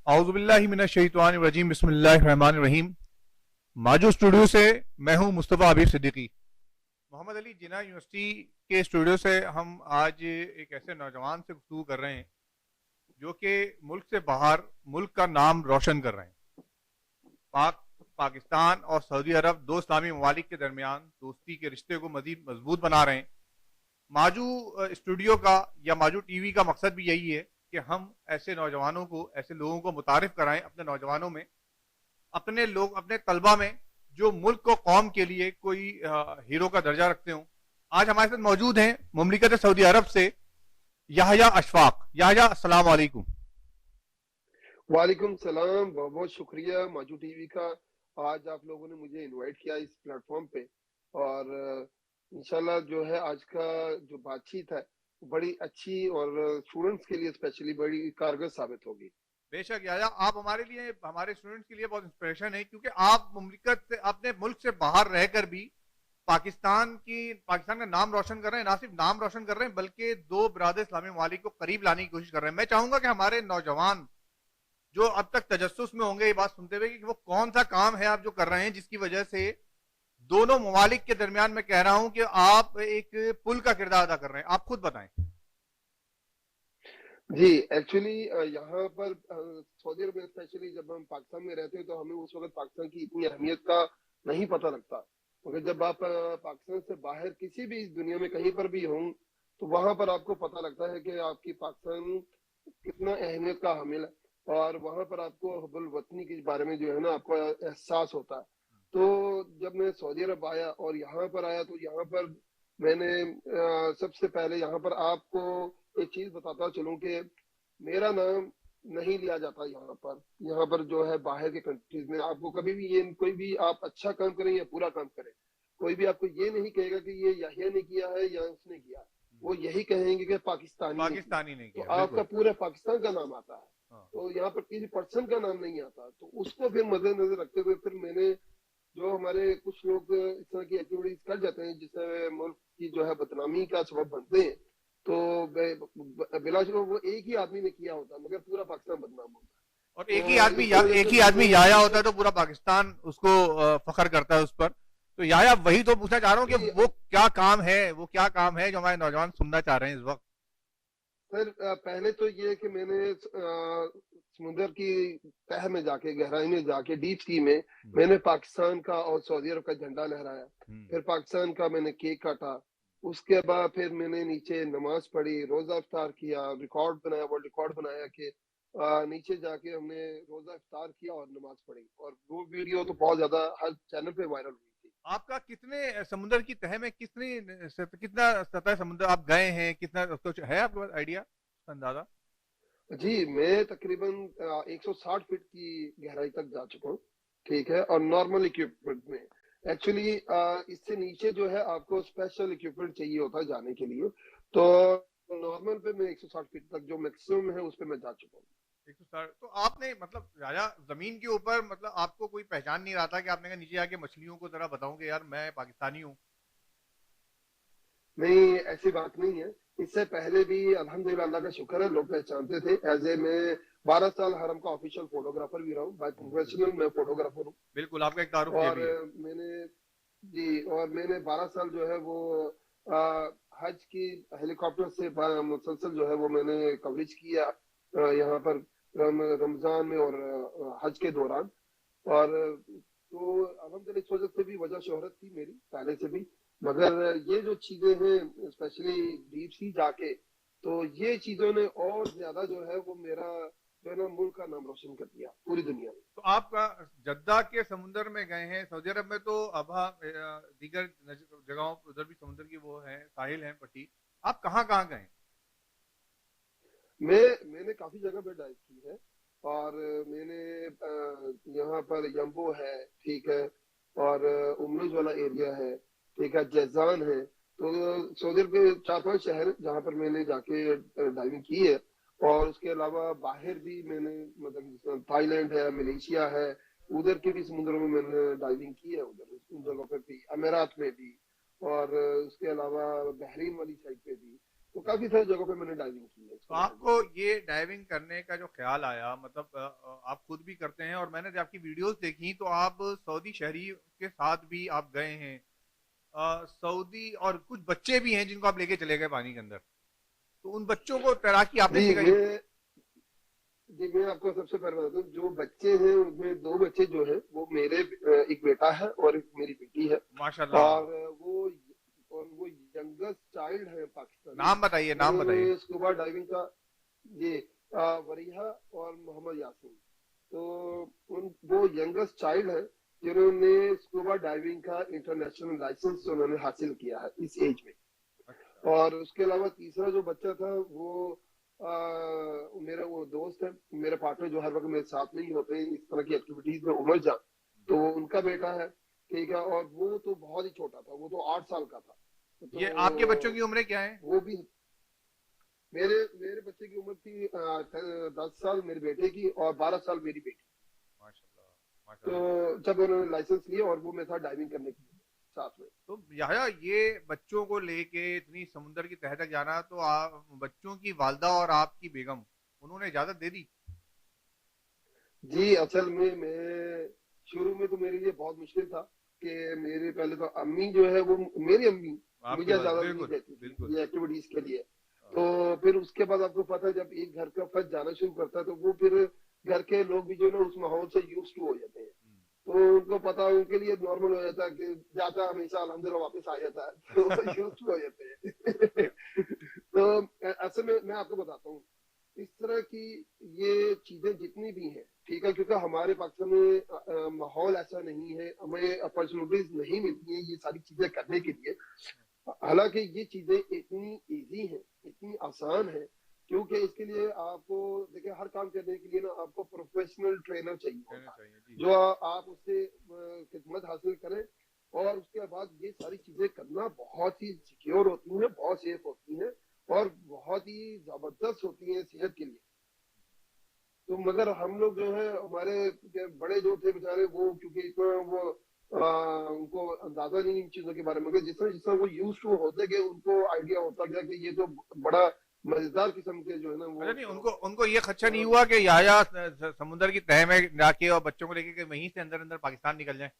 اعوذ باللہ من الشیطان الرجیم، بسم اللہ الرحمن الرحیم۔ ماجو اسٹوڈیو سے میں ہوں مصطفیٰ حبیب صدیقی۔ محمد علی جناح یونیورسٹی کے اسٹوڈیو سے ہم آج ایک ایسے نوجوان سے گفتگو کر رہے ہیں جو کہ ملک سے باہر ملک کا نام روشن کر رہے ہیں۔ پاکستان اور سعودی عرب دو اسلامی ممالک کے درمیان دوستی کے رشتے کو مزید مضبوط بنا رہے ہیں۔ ماجو اسٹوڈیو کا یا ماجو ٹی وی کا مقصد بھی یہی ہے کہ ہم ایسے نوجوانوں کو، ایسے لوگوں کو متعارف کرائیں اپنے نوجوانوں میں، اپنے طلبہ میں جو ملک کو، قوم کے لیے کوئی ہیرو کا درجہ رکھتے ہوں۔ آج ہمارے ساتھ موجود ہیں مملکت سعودی عرب سے یحییٰ اشفاق۔ یحییٰ، السلام علیکم۔ وعلیکم السلام، بہت بہت شکریہ ماجو ٹی وی کا۔ آج آپ لوگوں نے مجھے انوائٹ کیا اس پلیٹ فارم پہ، اور انشاءاللہ جو ہے آج کا جو بات چیت ہے بڑی اچھی اور اسٹوڈنٹس کے لیے اسپیشلی بڑی کارگر ثابت ہوگی۔ بے شک یحییٰ، آپ ہمارے لیے، ہمارے اسٹوڈنٹس کے لیے بہت انسپریشن ہے، کیونکہ آپ مملکت سے، اپنے ملک سے باہر رہ کر بھی پاکستان کا نام روشن کر رہے ہیں۔ نہ صرف نام روشن کر رہے ہیں بلکہ دو برادر اسلامی ممالک کو قریب لانے کی کوشش کر رہے ہیں۔ میں چاہوں گا کہ ہمارے نوجوان جو اب تک تجسس میں ہوں گے یہ بات سنتے ہوئے کہ وہ کون سا کام ہے آپ جو کر رہے ہیں جس کی وجہ سے دونوں ممالک کے درمیان، میں کہہ رہا ہوں کہ آپ ایک پل کا کردار ادا کر رہے ہیں۔ آپ خود بتائیں۔ جی ایکچولی یہاں پر سعودی عرب میں اسپیشلی جب ہم پاکستان میں رہتے ہیں تو ہمیں اس وقت پاکستان کی اتنی اہمیت کا نہیں پتہ لگتا، مگر جب آپ پاکستان سے باہر کسی بھی دنیا میں کہیں پر بھی ہوں تو وہاں پر آپ کو پتہ لگتا ہے کہ آپ کی پاکستان کتنا اہمیت کا حامل ہے، اور وہاں پر آپ کو حب الوطنی کے بارے میں جو ہے نا آپ کو احساس ہوتا ہے۔ تو جب میں سعودی عرب آیا اور یہاں پر آیا تو یہاں پر میں نے سب سے پہلے یہاں پر آپ کو ایک چیز بتاتا چلوں کہ میرا نام نہیں لیا جاتا یہاں پر جو ہے باہر کے کنٹریز میں آپ کو کبھی بھی یہ کوئی بھی آپ اچھا کام کریں یا برا کام کریں، کوئی بھی آپ کو یہ نہیں کہے گا کہ یہ یحییٰ نے کیا ہے یا اس نے کیا ہے، وہ یہی کہیں گے کہ پاکستانی نے تو کیا، آپ بالکل۔ کا پورا پاکستان کا نام آتا ہے، ہاں۔ تو یہاں پر کسی پرسن کا نام نہیں آتا۔ تو اس کو پھر مد نظر رکھتے ہوئے پھر میں نے جو ہمارے کچھ لوگ اس طرح کی ایکٹیویٹیز کر جاتے ہیں جس سے ملک کی جو ہے بدنامی کا سبب بنتے ہیں، تو بلا شبہ وہ ایک ہی آدمی نے کیا ہوتا مگر پورا پاکستان بدنام ہوتا ہے۔ اور تو اس وجہ سے میں نے یحییٰ ہوتا ہے تو پورا پاکستان اس کو فخر کرتا ہے اس پر۔ تو یحییٰ وہی تو پوچھنا چاہ رہا ہوں کہ وہ کیا کام ہے جو ہمارے نوجوان سننا چاہ رہے ہیں اس وقت۔ سر پہلے تو یہ کہ میں نے سمندر کی تہ میں جا کے، گہرائی میں جا کے، ڈیپ سی میں نے پاکستان کا اور سعودی عرب کا جھنڈا لہرایا، پھر پاکستان کا میں نے کیک کاٹا، اس کے بعد پھر میں نے نیچے نماز پڑھی، روزہ افطار کیا، ریکارڈ بنایا، ورلڈ ریکارڈ بنایا کہ نیچے جا کے ہم نے روزہ افطار کیا اور نماز پڑھی، اور وہ ویڈیو تو بہت زیادہ ہر چینل پہ وائرل ہوئی تھی۔ آپ کا کتنے سمندر کی تہ میں کتنا سطح سمندر آپ گئے ہیں، کتنا کچھ ہے آپ کے پاس آئیڈیا، اندازہ؟ جی میں تقریباً 160 فٹ کی گہرائی تک جا چکا ہوں، ٹھیک ہے، اور نارمل اکوپمنٹ میں۔ ایکچولی اس سے نیچے جو ہے آپ کو اسپیشل اکوپمنٹ چاہیے ہوتا ہے جانے کے لیے، تو نارمل پہ میں 160 فٹ تک جو میکسیمم ہے اس پہ میں جا چکا ہوں۔ 160 تو آپ نے مطلب یحییٰ زمین کے اوپر، مطلب آپ کو کوئی پہچان نہیں رہا تھا کہ آپ نے کہا نیچے جا کے مچھلیوں کو ذرا بتاؤں کہ یار میں پاکستانی ہوں؟ نہیں ایسی بات نہیں ہے، اس سے پہلے بھی الحمدللہ اللہ کا شکر ہے لوگ پہچانتے تھے۔ ایز اے میں 12 سال حرم کا آفیشیل فوٹوگرافر بھی رہا ہوں، بائی پروفیشنل میں فوٹوگرافر ہوں، بالکل، آپ کا ایک تعارف یہ اور بھی ہے۔ میں نے جی اور میں نے 12 سال جو ہے وہ حج کی ہیلی کاپٹر سے مسلسل جو ہے وہ میں نے کوریج کیا یہاں پر رمضان میں اور حج کے دوران، اور تو الحمدللہ اس وجہ سے بھی وجہ شہرت تھی میری پہلے سے بھی، مگر یہ جو چیزیں ہیں اسپیشلی ڈیپ سی جا کے، تو یہ چیزوں نے اور زیادہ جو ہے وہ میرا جو ہے نا ملک کا نام روشن کر دیا پوری دنیا میں۔ تو آپ کا جدہ کے سمندر میں گئے ہیں، سعودی عرب میں تو ابھا دیگر جگہوں ادھر بھی سمندر کی وہ ہیں، ساحل ہیں پٹی، آپ کہاں کہاں گئے ہیں؟ میں نے کافی جگہ پہ ڈائیو کی ہے، اور میں نے یہاں پر یمبو ہے، ٹھیک ہے، اور امروز والا ایریا ہے، ٹھیک ہے، جیزان ہے، تو سعودی عرب کے 4-5 شہر جہاں پر میں نے جا کے ڈائیونگ کی ہے، اور اس کے علاوہ باہر بھی میں نے مطلب تھائی لینڈ ہے، ملیشیا ہے، ادھر کے بھی سمندروں میں نے ڈائیونگ کی ہے، ادھر ان جگہوں پہ بھی، امارات میں بھی، اور اس کے علاوہ بحرین والی سائڈ پہ بھی، تو کافی ساری جگہوں پہ میں نے ڈائیونگ کی ہے۔ تو آپ کو یہ ڈائیونگ کرنے کا جو خیال آیا، مطلب آپ خود بھی کرتے ہیں، اور میں نے آپ کی ویڈیوز دیکھی تو آپ سعودی شہری کے ساتھ بھی آپ گئے ہیں، سعودی اور کچھ بچے بھی ہیں جن کو آپ لے کے چلے گئے پانی کے اندر، تو ان بچوں کو تیراکی آپ نے جی سکھائی؟ میں آپ کو سب سے پہلے بتا دوں، جو بچے ہیں ان میں 2 بچے جو ہیں وہ میرے ایک بیٹا ہے اور ایک میری بیٹی ہے، ماشاء اللہ. وہ وہ ینگسٹ چائلڈ ہے پاکستانی، نام بتائیے، نام جنہوں بتائیے. نے اسکوبا ڈائیونگ کا، یہ وریحہ اور محمد یاسین، تو وہ ینگسٹ چائلڈ ہے جنہوں نے اسکوبا ڈائیونگ کا انٹرنیشنل لائسنس انہوں نے حاصل کیا ہے اس ایج میں. اچھا. اور اس کے علاوہ تیسرا جو بچہ تھا وہ میرا وہ دوست ہے، میرے پارٹنر جو ہر وقت میرے ساتھ نہیں ہوتے اس طرح کی ایکٹیویٹیز میں، عمر جان، تو ان کا بیٹا ہے، ٹھیک ہے، اور وہ تو بہت ہی چھوٹا تھا، وہ تو 8 سال کا تھا. یہ آپ کے بچوں تو کی عمریں کیا ہیں؟ وہ بھی میرے بچے کی عمر تھی 10 سال میرے بیٹے کی اور 12 سال میری بیٹی. ماشاء اللہ، ماشاء تو اللہ. جب انہوں نے لائسنس لیا اور وہ میرے ساتھ ڈائیونگ کرنے کے لیے ساتھ میں. تو یحییٰ یہ بچوں کو لے کے اتنی سمندر کی تہہ تک جانا، تو بچوں کی والدہ اور آپ کی بیگم انہوں نے اجازت دے دی؟ جی اصل میں شروع میں تو میرے لیے بہت مشکل تھا کہ میرے پہلے تو امی جو ہے وہ میری امی آپ کی مجھے والدہ، اجازت نہیں بالکل دیتی تھی بالکل. یہ ایکٹیویٹیز کے لیے. تو پھر اس کے بعد آپ کو پتا ہے جب ایک گھر کا فرد جانا شروع کرتا ہے تو وہ پھر گھر کے لوگ بھی جو ہے نا اس ماحول سے یوز ٹو ہو جاتے ہیں، تو ان کو پتا، ان کے لیے نارمل ہو جاتا ہے کہ جاتا ہے ہمیشہ الحمدللہ واپس آ جاتا ہے، تو وہ یوز ٹو ہو جاتے ہیں. تو اصل میں آپ کو بتاتا ہوں اس طرح کی یہ چیزیں جتنی بھی ہیں، ٹھیک ہے، کیونکہ ہمارے پاکستان میں ماحول ایسا نہیں ہے، ہمیں اپرچونیٹیز نہیں ملتی ہیں یہ ساری چیزیں کرنے کے لیے. حالانکہ یہ چیزیں اتنی ایزی ہیں، اتنی آسان ہیں، کیونکہ اس کے لیے آپ کو دیکھیں ہر کام کرنے کے لیے نا آپ کو پروفیشنل ٹرینر چاہیے ہوتا چاہیے جی. ہے، جو آپ اس سے خدمت حاصل کریں، اور اس کے بعد یہ ساری چیزیں کرنا بہت ہی سیکیور ہوتی ہیں، بہت سیف ہوتی ہیں اور بہت ہی زبردست ہوتی ہیں صحت کے لیے. تو مگر ہم لوگ جو ہے ہمارے بڑے جو تھے بیچارے وہ کیونکہ اتنا وہ ان کو اندازہ نہیں ان چیزوں کے بارے میں، جس طرح وہ یوز ٹو ہوتے گئے ان کو آئیڈیا ہوتا گیا کہ یہ تو بڑا مزیدار قسم کے جو ہے نا اچھا وہ. نہیں، ان کو یہ خدشہ نہیں ہوا کہ یحییٰ سمندر کی تہہ میں جا کے اور بچوں کو لے کے وہیں سے اندر اندر پاکستان نکل جائیں؟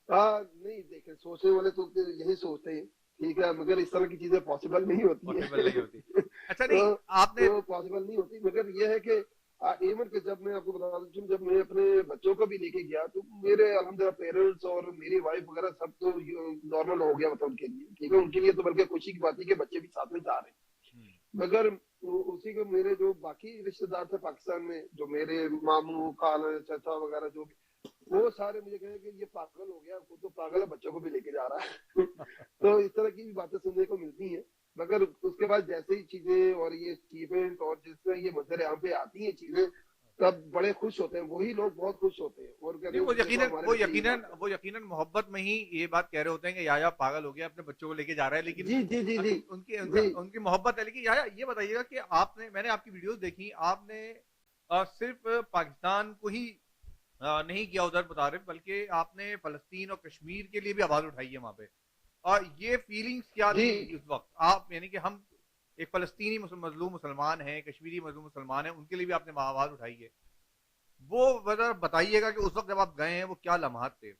نہیں دیکھیں، سوچنے والے تو یہی سوچتے ہیں، ٹھیک ہے، مگر اس طرح کی چیزیں پاسبل نہیں ہوتی پاسبل نہیں ہوتی. ہیں. اچھا نہیں، آپ نے تو پاسبل نہیں ہوتی، مگر یہ ہے کہ ایون کہ جب میں آپ کو بتا دوں جب میں اپنے بچوں کو بھی لے کے گیا تو میرے الحمدللہ پیرنٹس اور میری وائف وغیرہ سب تو نارمل ہو گیا، مطلب ان کے لیے ٹھیک ہے، ان کے لیے تو بلکہ خوشی کی بات تھی کہ بچے بھی ساتھ میں جا رہے ہیں. مگر اسی کو میرے جو باقی رشتے دار تھے پاکستان میں، جو میرے ماموں خالہ چچا وغیرہ جو بھی، وہ سارے مجھے کہیں کہ یہ پاگل ہو گیا، وہ تو پاگل ہے، بچوں کو بھی لے کے جا رہا ہے. تو اس طرح کی بھی باتیں سننے کو ملتی ہیں. مگر اس کے بعد جیسے ہی چیزیں اور یہ اچیومنٹ اور جس طرح یہ منظر یہاں پہ آتی ہیں چیزیں، تب بڑے خوش ہوتے ہیں، وہی لوگ بہت خوش ہوتے ہیں اور کہتے نہیں، ہیں وہ دیکھو یقیناً ہمارے وہ بچے یہ یقیناً کام کر رہے وہ یقیناً محبت میں ہی یہ بات کہہ رہے ہوتے ہیں کہ یحییٰ پاگل ہو گیا، اپنے بچوں کو لے کے جا رہا ہے، ہیں. لیکن جی جی جی جی ان کی جی. ان کی محبت ہے. لیکن یحییٰ یہ بتائیے گا کہ آپ نے، میں نے آپ کی ویڈیوز دیکھی، آپ نے صرف پاکستان کو ہی نہیں کیا ادھر متعارف، بلکہ آپ نے فلسطین اور کشمیر کے لیے بھی آواز اٹھائی ہے وہاں پہ. اور یہ فیلنگز کیا جی تھی اس وقت؟ آپ یعنی کہ ہم ایک فلسطینی مظلوم مسلمان ہیں، کشمیری مظلوم مسلمان ہیں، ان کے لیے بھی آپ نے آواز اٹھائی ہے. وہ ذرا بتائیے گا کہ اس وقت جب آپ گئے ہیں وہ کیا لمحات تھے؟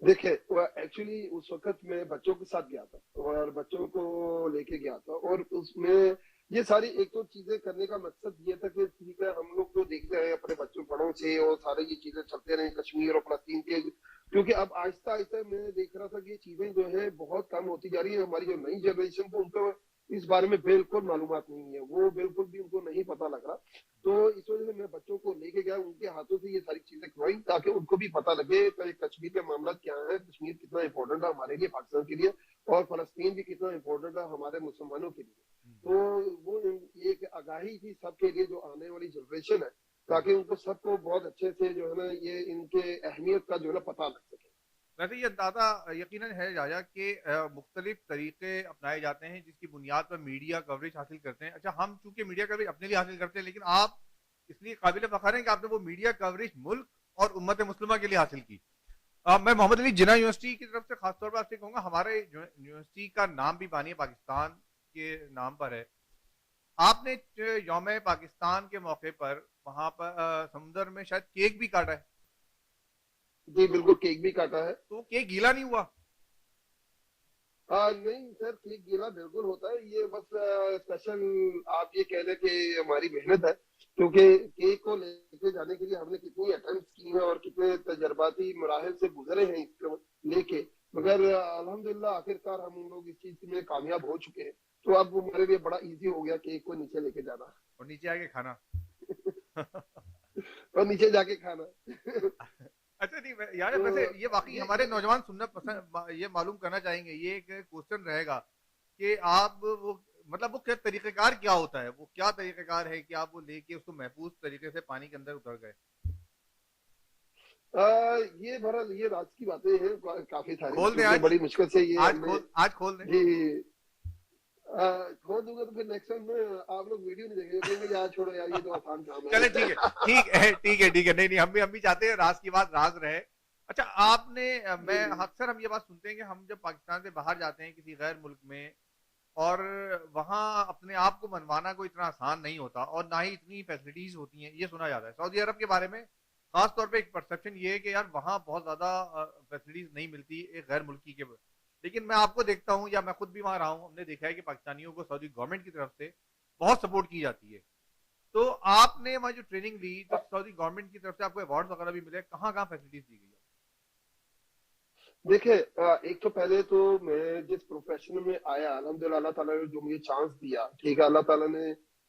دیکھیں ایکچولی اس وقت میں بچوں کے ساتھ گیا تھا اور بچوں کو لے کے گیا تھا، اور اس میں یہ ساری ایک تو چیزیں کرنے کا مقصد یہ تھا کہ ٹھیک ہے ہم لوگ تو دیکھتے ہیں اپنے بچوں بڑوں سے اور سارے یہ چیزیں چلتے رہے کشمیر اور فلسطین کے، کیونکہ اب آہستہ آہستہ میں دیکھ رہا تھا کہ یہ چیزیں جو ہے بہت کم ہوتی جا رہی ہیں. ہماری جو نئی جنریشن کو ان کو اس بارے میں بالکل معلومات نہیں ہے، وہ بالکل بھی ان کو نہیں پتہ لگ رہا. تو اس وجہ سے میں بچوں کو لے کے گیا، ان کے ہاتھوں سے یہ ساری چیزیں کھلوائی تاکہ ان کو بھی پتہ لگے کہ کشمیر کے معاملات کیا ہیں، کشمیر کتنا امپورٹنٹ ہے ہمارے لیے، پاکستان کے لیے، اور فلسطین بھی کتنا امپورٹنٹ ہے ہمارے مسلمانوں کے لیے. تو وہ ایک آگاہی تھی سب کے لیے جو آنے والی جنریشن ہے، تاکہ ان کو سب کو بہت اچھے سے جو ہے نا یہ ان کے اہمیت کا جو ہے نا پتہ لگ سکے. ویسے یہ اندازہ یقیناً ہے یحییٰ کہ مختلف طریقے اپنائے جاتے ہیں جس کی بنیاد پر میڈیا کوریج حاصل کرتے ہیں. اچھا، ہم چونکہ میڈیا کوریج اپنے لیے حاصل کرتے ہیں، لیکن آپ اس لیے قابل فخر ہیں کہ آپ نے وہ میڈیا کوریج ملک اور امت مسلمہ کے لیے حاصل کی. میں محمد علی جناح یونیورسٹی کی طرف سے خاص طور پر آپ سے کہوں گا، ہمارے یونیورسٹی کا نام بھی بانی ہے پاکستان کے نام پر ہے. آپ نے یوم پاکستان کے موقع پر وہاں پر سمندر میں شاید کیک بھی کاٹا ہے. جی بالکل کیک بھی کاٹا ہے. تو کیک گیلا نہیں ہوا؟ نہیں سر کیک گیلا بالکل ہوتا ہے. یہ بس اسپیشل آپ یہ کہہ لیں کہ ہماری محنت ہے, کیونکہ کیک کو لے کے جانے کے لیے ہم نے کتنی اٹمپٹس کی ہیں اور کتنے تجرباتی مراحل سے گزرے ہیں اس کو لے کے, مگر الحمدللہ آخرکار ہم لوگ اس چیز میں کامیاب ہو چکے ہیں. تو اب ہمارے لیے بڑا ایزی ہو گیا کیک کو نیچے لے کے جانا اور نیچے آ کے کھانا. اور نیچے جا کے کھانا. اچھا نہیں یار, تو ویسے یہ واقعی ہمارے نوجوان سننا پسند, یہ معلوم کرنا چاہیں گے, یہ ایک کوشچن رہے گا کہ آپ وہ مطلب وہ طریقہ کار کیا ہوتا ہے, وہ کیا طریقہ کار ہے کہ آپ وہ لے کے اس کو محفوظ طریقے سے پانی کے اندر اتر گئے؟ یہ بہرحال یہ راز کی باتیں ہیں کافی ساری, کھول دیں کیونکہ آج, بڑی مشکل سے یہ ہم نے. آج کھول دیں. جی کھول دوں گا تو پھر نیکسٹ ٹائم میں آپ لوگ ویڈیو نہیں دیکھیں گے, کہیں گے یار چھوڑو یار یہ تو آسان کام چلے ہے. ٹھیک ہے, نہیں ہم بھی چاہتے ہیں راز کی بات راز رہے. اچھا آپ نے, میں اکثر ہم یہ بات سنتے ہیں کہ ہم جب پاکستان سے باہر جاتے ہیں کسی غیر ملک میں, اور وہاں اپنے آپ کو منوانا کوئی اتنا آسان نہیں ہوتا, اور نہ ہی اتنی فیسلٹیز ہوتی ہیں, یہ سنا جاتا ہے. سعودی عرب کے بارے میں خاص طور پہ ایک پرسپشن یہ ہے کہ یار وہاں بہت زیادہ فیسلٹیز نہیں ملتی ایک غیر ملکی کے. لیکن میں آپ کو دیکھتا ہوں, یا میں خود بھی وہاں رہا ہوں, ہم نے دیکھا ہے کہ پاکستانیوں کو سعودی گورنمنٹ کی طرف سے بہت سپورٹ کی جاتی ہے. تو آپ نے وہاں جو ٹریننگ لی, جو سعودی گورنمنٹ کی طرف سے آپ کو ایوارڈ وغیرہ بھی ملے, کہاں کہاں فیسلٹیز دی گئی؟ دیکھیں ایک تو پہلے تو میں جس پروفیشن میں آیا الحمدللہ اللہ تعالیٰ نے جو مجھے چانس دیا, ٹھیک ہے, اللہ تعالیٰ نے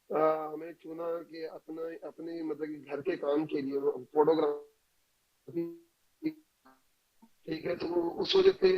ہمیں چنا کہ اپنے مطلب کہ گھر کے کام کے لیے فوٹوگرافی, ٹھیک ہے. تو اس وجہ سے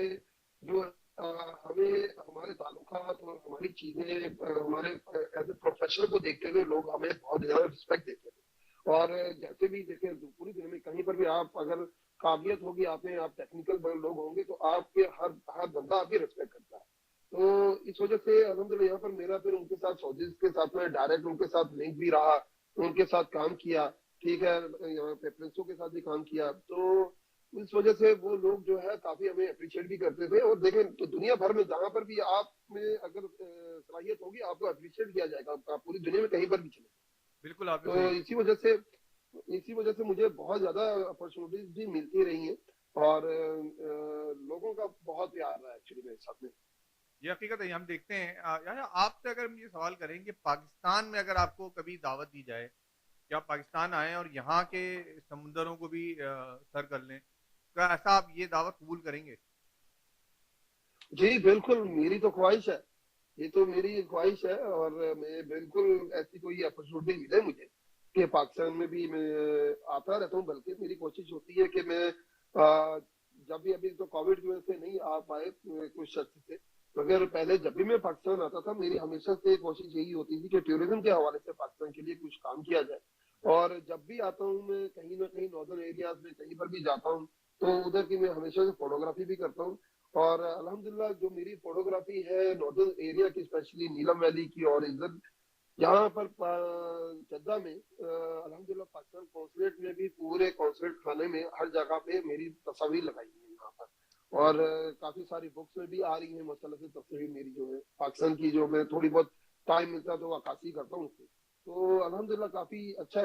جو ہمیں ہمارے تعلقات اور ہماری چیزیں ہمارے ایز اے پروفیشنل کو دیکھتے ہوئے لوگ ہمیں بہت زیادہ رسپیکٹ دیتے ہیں. اور جیسے بھی دیکھیں پوری دنیا میں کہیں پر بھی آپ اگر قابلیت ہوگی آپ میں, آپ ٹیکنیکل لوگ ہوں گے, تو آپ کے ہر بندہ آپ کی رسپیکٹ کرتا ہے. تو اس وجہ سے الحمدللہ یہاں پر میرا پھر ان کے ساتھ سعودیز کے ساتھ میں ڈائریکٹ ان کے ساتھ لنک بھی رہا, ان کے ساتھ کام کیا, ٹھیک ہے, یہاں پہ پرنسوں کے ساتھ بھی کام کیا. تو اس وجہ سے وہ لوگ جو ہے کافی ہمیں اپریشیٹ بھی کرتے تھے. اور دیکھیں تو دنیا بھر میں جہاں پر بھی آپ میں اگر صلاحیت ہوگی آپ کو اپریشیٹ کیا جائے گا, آپ پوری دنیا میں کہیں پر بھی چلے. بالکل آپ نے تو صحیح. اسی وجہ سے مجھے بہت زیادہ اپرچونیٹیز بھی ملتی رہی ہیں, اور لوگوں کا بہت پیار رہا ہے ایکچولی میرے ساتھ میں. یہ حقیقت ہے, ہم دیکھتے ہیں. آپ سے اگر ہم یہ سوال کریں کہ پاکستان میں اگر آپ کو کبھی دعوت دی جائے کہ آپ پاکستان آئیں اور یہاں کے سمندروں کو بھی سر کر لیں, کیا ایسا آپ یہ دعوت قبول کریں گے؟ جی بالکل, میری تو خواہش ہے, یہ تو میری خواہش ہے. اور میں بالکل ایسی کوئی اپرچونیٹی ملے مجھے کہ پاکستان میں بھی میں آتا رہتا ہوں, بلکہ میری کوشش ہوتی ہے کہ میں جب بھی, ابھی تو کووڈ کی وجہ سے نہیں آ پائے کچھ شخص سے, مگر پہلے جب بھی میں پاکستان آتا تھا میری ہمیشہ سے کوشش یہی ہوتی تھی کہ ٹورزم کے حوالے سے پاکستان کے لیے کچھ کام کیا جائے. اور جب بھی آتا ہوں میں کہیں نہ کہیں ناردرن ایریاز میں کہیں پر بھی جاتا ہوں تو ادھر کی میں ہمیشہ سے فوٹوگرافی بھی کرتا ہوں. اور الحمدللہ جو میری فوٹوگرافی ہے ناردرن ایریا کی, اسپیشلی نیلم ویلی کی, اور ادھر یہاں پر جدہ میں الحمدللہ پاکستان قونصلیٹ میں بھی, پورے قونصلیٹ خانے میں ہر جگہ پہ میری تصاویر لگائی ہیں یہاں پر. اور کافی ساری بکس میں بھی آ رہی ہیں مسئلہ سے تصویر میری جو ہے پاکستان کی, جو میں تھوڑی بہت ٹائم ملتا ہے تو عکاسی کرتا ہوں اس سے. تو الحمدللہ کافی اچھا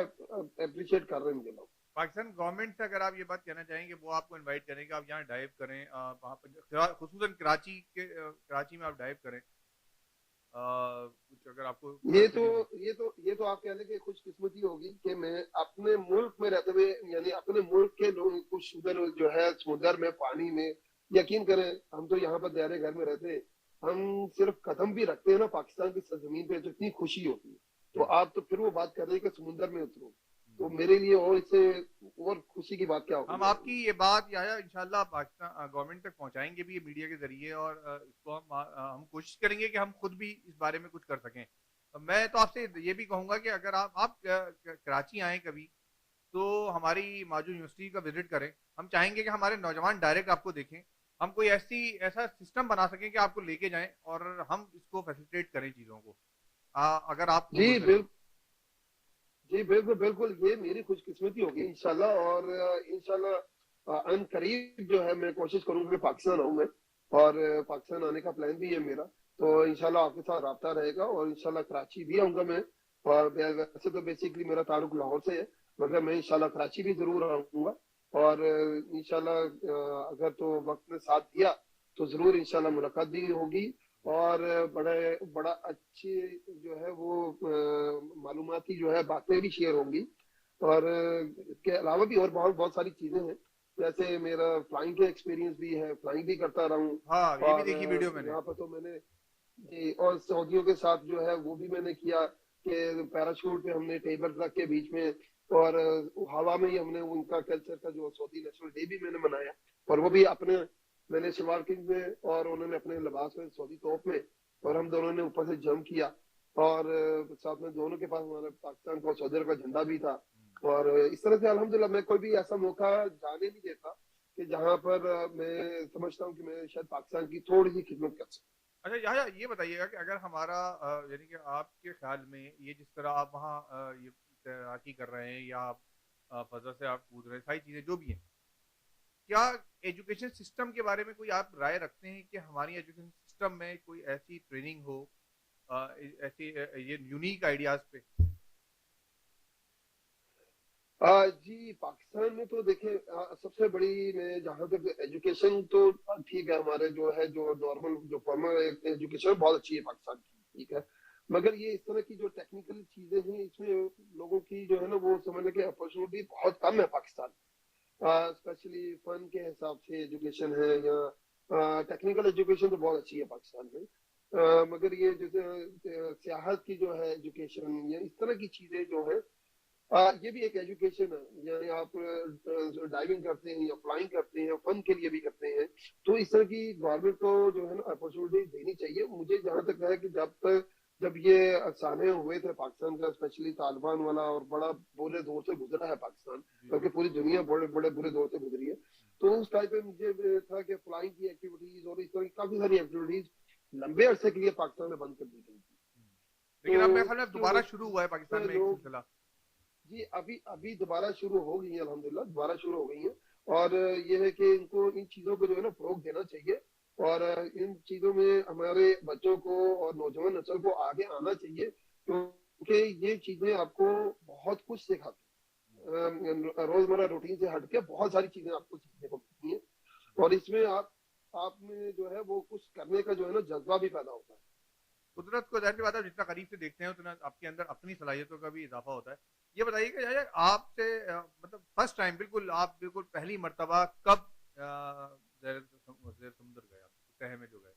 اپریشیٹ کر رہے ہیں مجھے لوگ. پاکستان گورنمنٹ سے اگر آپ یہ بات کہنا چاہیں کہ وہ آپ کو انوائٹ کریں کہ آپ یہاں ڈائیو کریں, وہاں پر خصوصاً کراچی میں آپ ڈائیو کریں, کچھ اگر آپ کو یہ تو آپ کہہ لیں کہ خوش قسمتی ہوگی کہ میں اپنے ملک میں رہتے ہوئے, یعنی اپنے ملک کے لوگ کچھ ادھر جو ہے سمندر میں, پانی میں, یقین کریں ہم تو یہاں پر دیارے گھر میں رہتے ہیں, ہم صرف قدم بھی رکھتے ہیں نا پاکستان کی سرزمین پہ, اتنی خوشی ہوتی ہے. تو آپ تو پھر وہ بات کر رہے ہیں کہ سمندر میں اترو, تو میرے لیے اور اس سے اور خوشی کی بات کیا ہوگی. ہم آپ کی یہ بات انشاءاللہ پاکستان گورنمنٹ تک پہنچائیں گے بھی میڈیا کے ذریعے, اور اس کو ہم کوشش کریں گے کہ ہم خود بھی اس بارے میں کچھ کر سکیں. میں تو آپ سے یہ بھی کہوں گا کہ اگر آپ کراچی آئیں کبھی تو ہماری ماجو یونیورسٹی کا وزٹ کریں. ہم چاہیں گے کہ ہمارے نوجوان ڈائریکٹ آپ کو دیکھیں, ہم کوئی ایسا سسٹم بنا سکیں کہ آپ کو لے کے جائیں اور ہم اس کو فیسیلیٹیٹ کریں چیزوں کو, اگر آپ قبول کریں. جی بالکل, یہ میری خوش قسمتی ہوگی انشاءاللہ. اور انشاءاللہ ان قریب جو ہے میں کوشش کروں گا کہ پاکستان آؤں میں, اور پاکستان آنے کا پلان بھی ہے میرا. تو انشاءاللہ آپ کے ساتھ رابطہ رہے گا, اور انشاءاللہ کراچی بھی آؤں گا میں. اور ویسے تو بیسکلی میرا تعلق لاہور سے ہے, مگر میں انشاءاللہ کراچی بھی ضرور آؤں گا. اور انشاءاللہ اگر تو وقت نے ساتھ دیا تو ضرور انشاءاللہ ملاقات بھی ہوگی, اور بڑا اچھی جو ہے وہ معلوماتی جو ہے باتیں بھی شیئر ہوں گی. اور اس کے علاوہ بھی اور بہت ساری چیزیں ہیں, جیسے میرا فلائنگ کا ایکسپیرینس بھی ہے, فلائنگ بھی کرتا رہا ہوں. ہاں یہ بھی اور دیکھی ویڈیو میں نے. یہاں پر تو میں نے جی, اور سعودیوں کے ساتھ جو ہے وہ بھی میں نے کیا کہ پیراشوٹ پہ ہم نے ٹیبل رکھ کے بیچ میں, اور ہوا میں ہی ہم نے ان کا کلچر کا جو سعودی نیشنل ڈے بھی میں نے منایا, اور وہ بھی اپنے میں نے شلوار قمیض میں اور انہوں نے اپنے لباس میں سعودی توپ میں, اور ہم دونوں نے اوپر سے جمپ کیا. اور ساتھ میں دونوں کے پاس ہمارے پاکستان کا سعودی عرب کا جھنڈا بھی تھا. اور اس طرح سے الحمدللہ میں کوئی بھی ایسا موقع جانے نہیں دیتا کہ جہاں پر میں سمجھتا ہوں کہ میں شاید پاکستان کی تھوڑی سی خدمت کر سکوں. اچھا یحییٰ یہ بتائیے گا کہ اگر ہمارا یعنی کہ آپ کے خیال میں یہ جس طرح آپ وہاں یہ تیراکی کر رہے ہیں یا آپ فضا سے آپ کود رہے ہیں, ساری چیزیں جو بھی ہیں, کیا ایجوکیشن سسٹم کے بارے میں کوئی آپ رائے رکھتے ہیں کہ ہماری ایجوکیشن سسٹم میں کوئی ایسی ٹریننگ ہو, ایسی یہ یونیک آئیڈیاز پہ؟ جی, پاکستان میں تو دیکھیں سب سے بڑی میں جہاں تک ایجوکیشن تو ٹھیک ہے, ہمارے جو ہے جو نارمل جو فارمل ایجوکیشن بہت اچھی ہے پاکستان کی, ٹھیک ہے. مگر یہ اس طرح کی جو ٹیکنیکل چیزیں ہیں اس میں لوگوں کی جو ہے نا وہ سمجھنے کی اپرچونیٹی بہت کم ہے پاکستان, اسپیشلی فن کے حساب سے ایجوکیشن ہے, یا ٹیکنیکل ایجوکیشن تو بہت اچھی ہے پاکستان میں. مگر یہ جیسے سیاحت کی جو ہے ایجوکیشن یا اس طرح کی چیزیں جو ہے یہ بھی ایک ایجوکیشن ہے. یعنی آپ ڈائیونگ کرتے ہیں یا فلائنگ کرتے ہیں, فن کے لیے بھی کرتے ہیں, تو اس طرح کی گورنمنٹ کو جو ہے نا اپرچونیٹی دینی چاہیے. مجھے جہاں تک ہے کہ جب یہ افسانے ہوئے تھے پاکستان کا, اسپیشلی طالبان والا, اور بڑا برے دور سے گزرا ہے پاکستان, کیونکہ پوری دنیا بڑے برے دور سے گزری ہے. تو اس ٹائم پہ مجھے تھا کہ فلائنگ کی ایکٹیویٹیز اور اس طرح کی کافی ساری ایکٹیویٹیز لمبے عرصے کے لیے پاکستان میں بند کر دی گئی تھی. لیکن اب میرے تو خیال میں اس کی دوبارہ وجہ شروع ہوا ہے پاکستان سے میں ایک لوگ سلسلہ. جی ابھی دوبارہ شروع ہو گئی ہیں, الحمدللہ دوبارہ شروع ہو گئی ہیں. اور یہ ہے کہ ان کو ان چیزوں کو جو ہے نا فروغ دینا چاہیے, اور ان چیزوں میں ہمارے بچوں کو اور نوجوان نسل کو آگے آنا چاہیے, کیونکہ یہ چیزیں آپ کو بہت کچھ سکھاتی ہیں. روزمرہ روٹین سے ہٹ کے بہت ساری چیزیں آپ کو سیکھنے کو ملتی ہیں, اور اس میں آپ میں جو ہے وہ کچھ کرنے کا جو ہے نا جذبہ بھی پیدا ہوتا ہے. قدرت کو ظاہر سی بات ہے جتنا قریب سے دیکھتے ہیں اتنا آپ کے اندر اپنی صلاحیتوں کا بھی اضافہ ہوتا ہے. یہ بتائیے کہ یحییٰ آپ سے مطلب فرسٹ ٹائم آپ بالکل پہلی مرتبہ کب زیر سمندر گئے, آپ تہہ میں جو گئے؟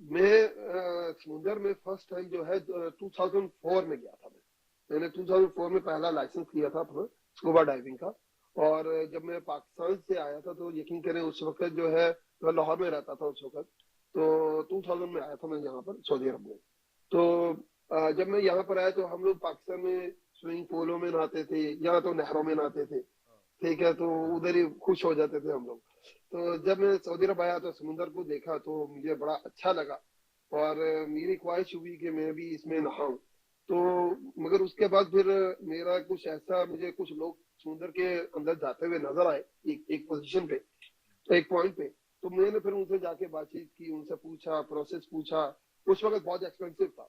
میں سمندر میں فرسٹ ٹائم جو ہے 2004 میں گیا تھا. میں نے 2004 میں پہلا لائسنس لیا تھا اپنا اسکوبا ڈائیونگ کا. اور جب میں پاکستان سے آیا تھا تو یقین کریں اس وقت جو ہے میں لاہور میں رہتا تھا اس وقت, تو 2000 میں آیا تھا میں یہاں پر سعودی عرب میں. تو جب میں یہاں پر آیا تو ہم لوگ پاکستان میں سوئمنگ پولوں میں نہاتے تھے, یہاں تو نہروں میں نہاتے تھے, ٹھیک ہے, تو ادھر ہی خوش ہو جاتے تھے ہم لوگ. تو جب میں سعودی عرب آیا تو سمندر کو دیکھا تو مجھے بڑا اچھا لگا, اور میری خواہش ہوئی کہ میں بھی اس میں نہاؤں. تو مگر اس کے بعد پھر میرا کچھ ایسا, مجھے کچھ لوگ سمندر کے اندر جاتے ہوئے نظر آئے ایک پوزیشن پہ, ایک پوائنٹ پہ. تو میں نے پھر ان سے جا کے بات چیت کی, ان سے پوچھا, پروسیس پوچھا. اس وقت بہت ایکسپینسو تھا,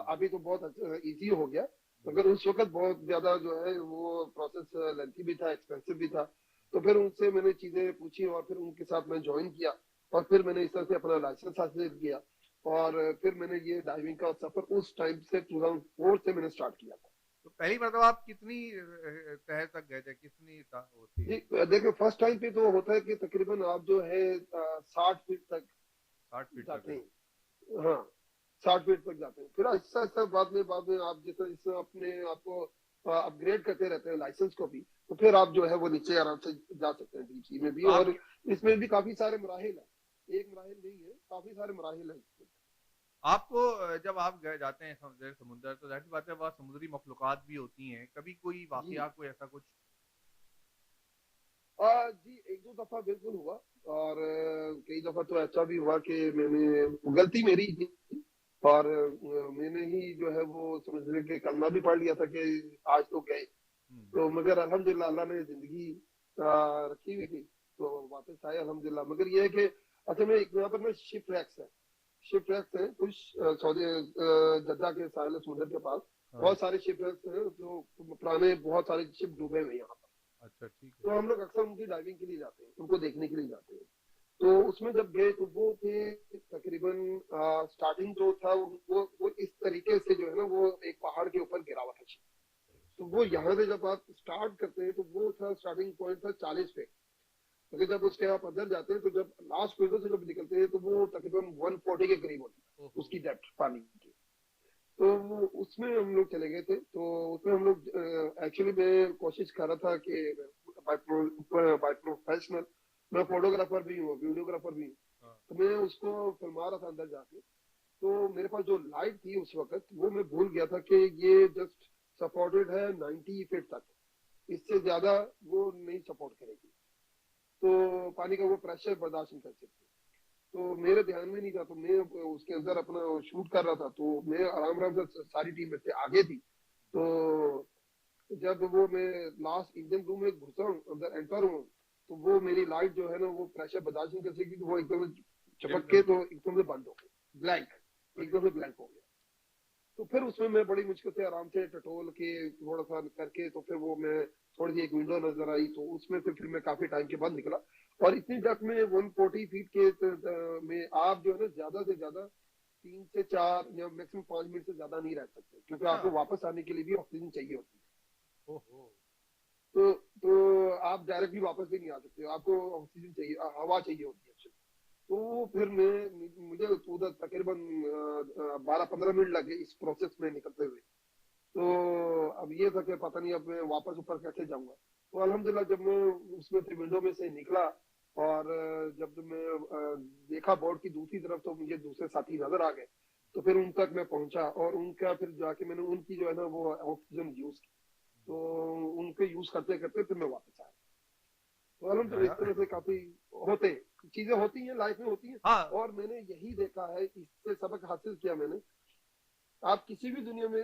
ابھی تو بہت ایزی ہو گیا, مگر اس وقت بہت زیادہ جو ہے وہ پروسیس لینتھی بھی تھا, ایکسپینسو بھی تھا. تو پھر ان سے میں نے چیزیں پوچھی, اور پھر ان کے ساتھ میں جوائن کیا, اور پھر میں نے اس طرح سے اپنا لائسنس حاصل کیا. اور پھر میں نے یہ ڈائیونگ کا سفر اس ٹائم سے 2004 سے میں نے سٹارٹ کیا تھا. تو پہلی مرتبہ آپ کتنی تہہ تک گئے تھے, کتنی ہوتی ہے؟ جی دیکھیں, فرسٹ ٹائم پہ تو ہوتا ہے کہ تقریباً آپ جو ہے 60 فٹ تک 60 فٹ تک جاتے گئے؟ ہیں. ہاں 60 فٹ تک جاتے ہیں. پھر آہستہ آہستہ بعد میں آپ جیسے اپنے آپ کو اپ گریڈ کرتے رہتے ہیں لائسنس کو بھی, تو پھر آپ جو ہے وہ نیچے آرام سے جا سکتے ہیں ڈیپ سی میں بھی. تو اور آپ اس میں بھی کافی سارے مراحل ہیں, ایک مراحل نہیں ہے, کافی سارے مراحل ہیں اس میں. آپ کو جب آپ گئے جاتے ہیں زیر سمندر تو ظاہر سی بات ہے وہاں سمندری مخلوقات بھی ہوتی ہیں, کبھی کوئی جی واقعہ کوئی ایسا کچھ؟ جی ایک دو دفعہ بالکل ہوا, اور کئی دفعہ تو ایسا بھی ہوا کہ میں نے غلطی میری تھی, اور میں نے ہی جو ہے وہ سمجھنے کے کلمہ بھی پڑھ لیا تھا کہ آج تو گئے. تو مگر الحمدللہ اللہ نے زندگی رکھی ہوئی تھی تو واپس آئے الحمدللہ. مگر یہ ہے کہ اصل میں ایک یہاں پر نا شپ ریکس ہے کچھ سعودی جدہ کے ساحل سمندر کے پاس بہت سارے شپ ریکس ہیں جو پرانے بہت سارے شپ ڈوبے ہوئے ہیں یہاں پر. اچھا ٹھیک ہے. تو ہم لوگ اکثر ان کی ڈائیونگ کے لیے جاتے ہیں, ان کو دیکھنے کے لیے جاتے ہیں. تو اس میں جب گئے تو وہ تھے تقریباً اسٹارٹنگ جو تھا وہ اس طریقے سے جو ہے نا وہ ایک پہاڑ کے اوپر گرا ہوا تھا. تو وہ یہاں سے جب آپ اسٹارٹ کرتے ہیں تو وہ تھا اسٹارٹنگ پوائنٹ تھا 40 پہ, لیکن جب اس کے آپ اندر جاتے ہیں تو جب لاسٹ فیزر سے جب نکلتے ہیں تو وہ تقریباً 140 کے قریب ہوتی ہے اس کی ڈیپتھ پانی کی. تو وہ اس میں ہم لوگ چلے گئے تھے. تو اس میں ہم لوگ ایکچولی میں کوشش کر رہا تھا کہ بائی پروفیشنل میں فوٹوگرافر بھی ہوں, ویڈیوگرافر بھی ہوں, تو میں اس کو فلما رہا تھا اندر جا کے. تو میرے پاس جو لائٹ تھی اس وقت وہ میں بھول گیا تھا کہ یہ جسٹ سپورٹڈ ہے 90 فٹ تک, اس سے زیادہ وہ نہیں سپورٹ کرے گی, تو پانی کا وہ پریشر برداشت نہیں کر سکتی. تو میرے دھیان میں نہیں تھا, تو میں اس کے اندر اپنا شوٹ کر رہا تھا. تو میں آرام سے ساری ٹیم سے آگے تھی. تو جب وہ میں لاسٹ انجن روم میں گھسا ہوں, اندر انٹر ہوں, تو وہ میری لائٹ جو ہے نا وہ پریشر برداشت نہیں کر سکی, تو وہ ایک دم چپک کے تو ایک دم سے بند ہو گئی, بلینک, ایک دم سے بلینک ہو گیا. تو پھر اس میں بڑی مشکل سے آرام سے ٹٹول کے تھوڑا سا کر کے تو پھر وہ میں تھوڑی سی ایک ونڈو نظر آئی, تو اس میں سے پھر میں کافی ٹائم کے بعد نکلا. اور اتنی ڈیپتھ میں 140 فیٹ کے میں آپ جو ہے نا زیادہ سے زیادہ 3 سے 4 یا میکسیمم 5 منٹ سے زیادہ نہیں رہ سکتے, کیونکہ آپ کو واپس آنے کے لیے بھی آکسیجن چاہیے ہوتی ہے. تو آپ ڈائریکٹلی واپس بھی نہیں آ سکتے, آپ کو آکسیجن چاہیے, ہوا چاہیے ہوتی ہے. تو پھر مجھے ادھر تقریباً 12-15 منٹ لگ گئے اس پروسیس میں نکلتے ہوئے. تو اب یہ تھا کہ پتہ نہیں اب میں واپس اوپر کیسے جاؤں گا. تو الحمدللہ جب میں اس میں سے ونڈو میں سے نکلا اور جب میں دیکھا بورڈ کی دوسری طرف تو مجھے دوسرے ساتھی نظر آ گئے. تو پھر ان تک میں پہنچا اور ان کا پھر جا کے میں نے ان کی جو ہے نا وہ آکسیجن یوز کی. تو ان کے یوز کرتے کرتے پھر میں واپس آیا. تو الحمدللہ اس طرح سے کافی ہوتے چیزیں ہوتی ہیں لائف میں ہوتی ہیں. اور میں نے یہی دیکھا ہے, اس سے سبق حاصل کیا میں نے, آپ کسی بھی دنیا میں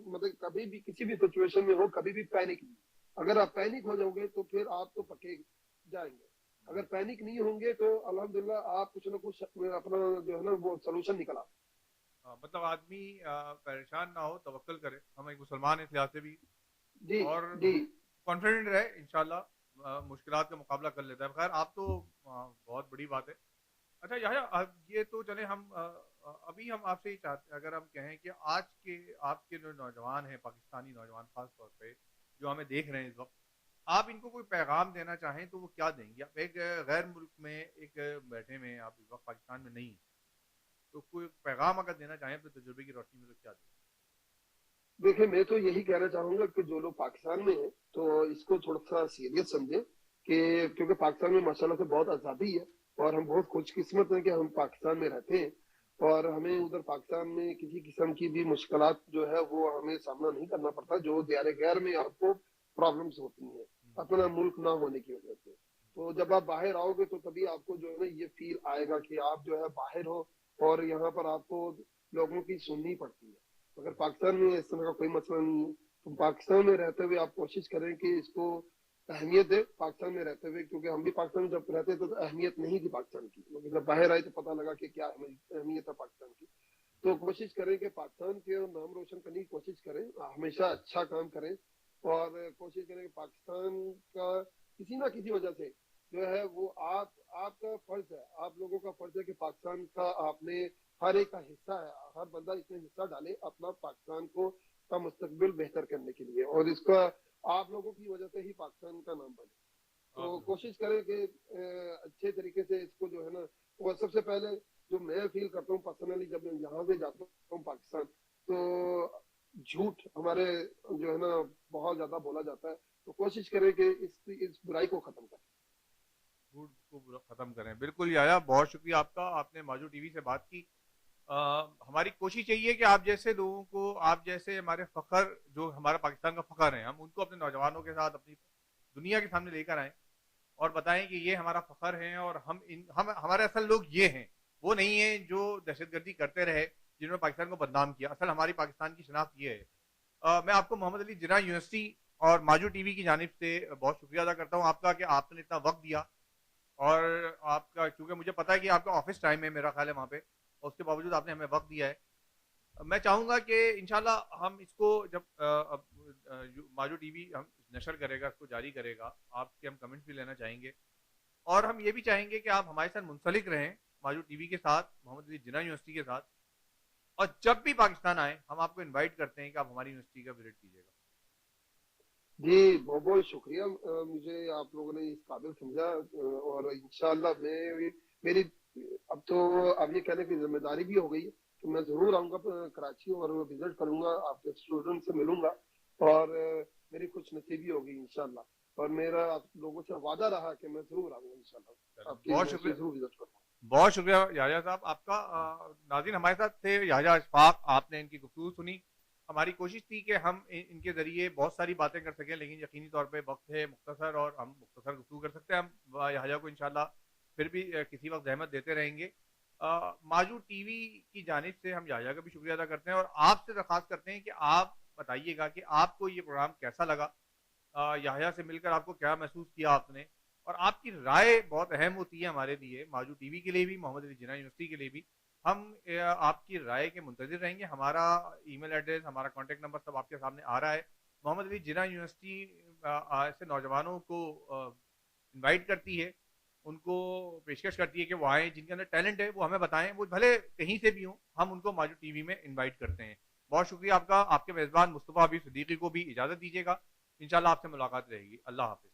مطلب کبھی بھی کسی بھی سچویشن میں ہو کبھی بھی پینک نہیں. اگر آپ پینک ہو جاؤ گے تو پھر آپ تو پکے جائیں گے. اگر پینک نہیں ہوں گے تو الحمدللہ آپ کچھ نہ کچھ اپنا جو ہے نا وہ سولوشن نکلا. مطلب آدمی پریشان نہ ہو, توکل کرے. ہم ایک مسلمان ہیں اس لحاظ سے بھی, جی اور جی کانفیڈنٹ رہے, انشاءاللہ مشکلات کا مقابلہ کر لیتا ہے. خیر آپ تو بہت بڑی بات ہے. اچھا یحییٰ, یہ تو چلے ہم ابھی ہم آپ سے ہی چاہتے ہیں, اگر ہم کہیں کہ آج کے آپ کے جو نوجوان ہیں, پاکستانی نوجوان خاص طور پہ جو ہمیں دیکھ رہے ہیں اس وقت, آپ ان کو کوئی پیغام دینا چاہیں تو وہ کیا دیں گے؟ آپ ایک غیر ملک میں ایک بیٹھے میں, آپ اس وقت پاکستان میں نہیں ہیں, تو کوئی پیغام اگر دینا چاہیں اپنے تجربے کی روشنی میں تو کیا دیں؟ دیکھیں میں تو یہی کہنا چاہوں گا کہ جو لوگ پاکستان میں ہیں تو اس کو تھوڑا سا سیریس سمجھیں, کہ کیونکہ پاکستان میں ماشاءاللہ سے بہت آزادی ہے اور ہم بہت خوش قسمت ہیں کہ ہم پاکستان میں رہتے ہیں. اور ہمیں ادھر پاکستان میں کسی قسم کی بھی مشکلات جو ہے وہ ہمیں سامنا نہیں کرنا پڑتا, جو دیار غیر میں آپ کو پرابلمس ہوتی ہیں اپنا ملک نہ ہونے کی وجہ سے. تو جب آپ باہر آؤ گے تو تبھی آپ کو جو ہے نا یہ فیل آئے گا کہ آپ جو ہے باہر ہو اور یہاں پر آپ کو لوگوں کی سننی پڑتی ہے. اگر پاکستان میں اس طرح کا کوئی مسئلہ نہیں ہے تو پاکستان میں رہتے ہوئے آپ کوشش کریں کہ اس کو اہمیت دے پاکستان میں رہتے ہوئے, کیونکہ ہم بھی پاکستان میں جب رہتے تھے تو اہمیت نہیں تھی پاکستان کی, لیکن جب باہر آئے تو پتہ لگا کہ کیا اہمیت ہے پاکستان کی. تو کوشش کریں کہ پاکستان کے نام روشن کرنے کی کوشش کریں, ہمیشہ اچھا کام کریں, اور کوشش کریں کہ پاکستان کا کسی نہ کسی وجہ سے جو ہے وہ آپ کا فرض ہے, آپ لوگوں کا فرض ہے کہ پاکستان کا آپ نے ہر ایک کا حصہ ہے, ہر بندہ اس میں حصہ ڈالے اپنا پاکستان کو کا مستقبل بہتر کرنے کے لیے, اور اس کا آپ لوگوں کی وجہ سے ہی پاکستان کا نام بنے. تو کوشش کریں کہ اچھے طریقے سے اس کو جو ہے نا, اور سب سے پہلے جو میں فیل کرتا ہوں پرسنلی جب میں یہاں سے جاتا ہوں پاکستان, تو جھوٹ ہمارے جو ہے نا بہت زیادہ بولا جاتا ہے, تو کوشش کریں کہ اس برائی کو ختم کریں, جھوٹ کو ختم کریں. بالکل یحییٰ, بہت شکریہ آپ کا, آپ نے ماجو ٹی وی سے بات کی. ہماری کوشش یہی ہے کہ آپ جیسے لوگوں کو, آپ جیسے ہمارے فخر جو ہمارا پاکستان کا فخر ہے, ہم ان کو اپنے نوجوانوں کے ساتھ اپنی دنیا کے سامنے لے کر آئیں اور بتائیں کہ یہ ہمارا فخر ہے, اور ہمارے اصل لوگ یہ ہیں, وہ نہیں ہیں جو دہشت گردی کرتے رہے, جنہوں نے پاکستان کو بدنام کیا. اصل ہماری پاکستان کی شناخت یہ ہے. میں آپ کو محمد علی جناح یونیورسٹی اور ماجو ٹی وی کی جانب سے بہت شکریہ ادا کرتا ہوں آپ کا کہ آپ نے اتنا وقت دیا اور آپ کا چونکہ مجھے پتا ہے کہ آپ کا آفس ٹائم ہے میرا خیال ہے وہاں پہ، اور اس کے باوجود آپ نے ہمیں وقت دیا ہے. میں چاہوں گا کہ انشاءاللہ ہم اس کو جب ماجو ٹی وی ہم نشر کرے گا، اس کو جاری کرے گا، آپ کے ہم کمنٹس بھی لینا چاہیں گے. اور ہم یہ بھی چاہیں گے کہ آپ ہمارے ساتھ منسلک رہیں ماجو ٹی وی کے ساتھ، محمد علی جناح یونیورسٹی کے ساتھ. اور جب بھی پاکستان آئے ہم آپ کو انوائٹ کرتے ہیں کہ آپ ہماری یونیورسٹی کا وزٹ کیجیے گا. جی بہت بہت شکریہ، مجھے آپ لوگوں نے اس قابل سمجھا، اور انشاءاللہ میری اب تو اب یہ کہنے کی ذمہ داری بھی ہو گئی ہے کہ میں ضرور آؤں گا کراچی اور وزٹ کروں گا، آپ کے اسٹوڈنٹ سے ملوں گا، اور میری خوش نصیبی ہوگی انشاءاللہ. اور میرا آپ لوگوں سے وعدہ رہا کہ میں ضرور آؤں گا انشاءاللہ، آپ کی بہت یونیورسٹی شکریہ، ضرور وزٹ کروں گا. بہت شکریہ یحییٰ صاحب آپ کا. ناظرین ہمارے ساتھ تھے یحییٰ اشفاق، آپ نے ان کی گفتگو سنی. ہماری کوشش تھی کہ ہم ان کے ذریعے بہت ساری باتیں کر سکیں، لیکن یقینی طور پہ وقت ہے مختصر اور ہم مختصر گفتگو کر سکتے ہیں. ہم یحییٰ کو انشاءاللہ پھر بھی کسی وقت زحمت دیتے رہیں گے. ماجو ٹی وی کی جانب سے ہم یحییٰ کا بھی شکریہ ادا کرتے ہیں، اور آپ سے درخواست کرتے ہیں کہ آپ بتائیے گا کہ آپ کو یہ پروگرام کیسا لگا، یحییٰ سے مل کر آپ کو کیا محسوس کیا آپ نے. اور آپ کی رائے بہت اہم ہوتی ہے ہمارے لیے، ماجو ٹی وی کے لیے بھی، محمد علی جناح یونیورسٹی کے لیے بھی. ہم آپ کی رائے کے منتظر رہیں گے. ہمارا ای میل ایڈریس، ہمارا کانٹیکٹ نمبر سب آپ کے سامنے آ رہا ہے. محمد علی جناح یونیورسٹی ایسے نوجوانوں کو انوائٹ کرتی ہے، ان کو پیشکش کرتی ہے کہ وہ آئیں، جن کے اندر ٹیلنٹ ہے وہ ہمیں بتائیں، وہ بھلے کہیں سے بھی ہوں، ہم ان کو ماجو ٹی وی میں انوائٹ کرتے ہیں. بہت شکریہ آپ کا. آپ کے میزبان مصطفیٰ حبیب صدیقی کو بھی اجازت دیجیے گا. انشاءاللہ آپ سے ملاقات رہے گی. اللہ حافظ.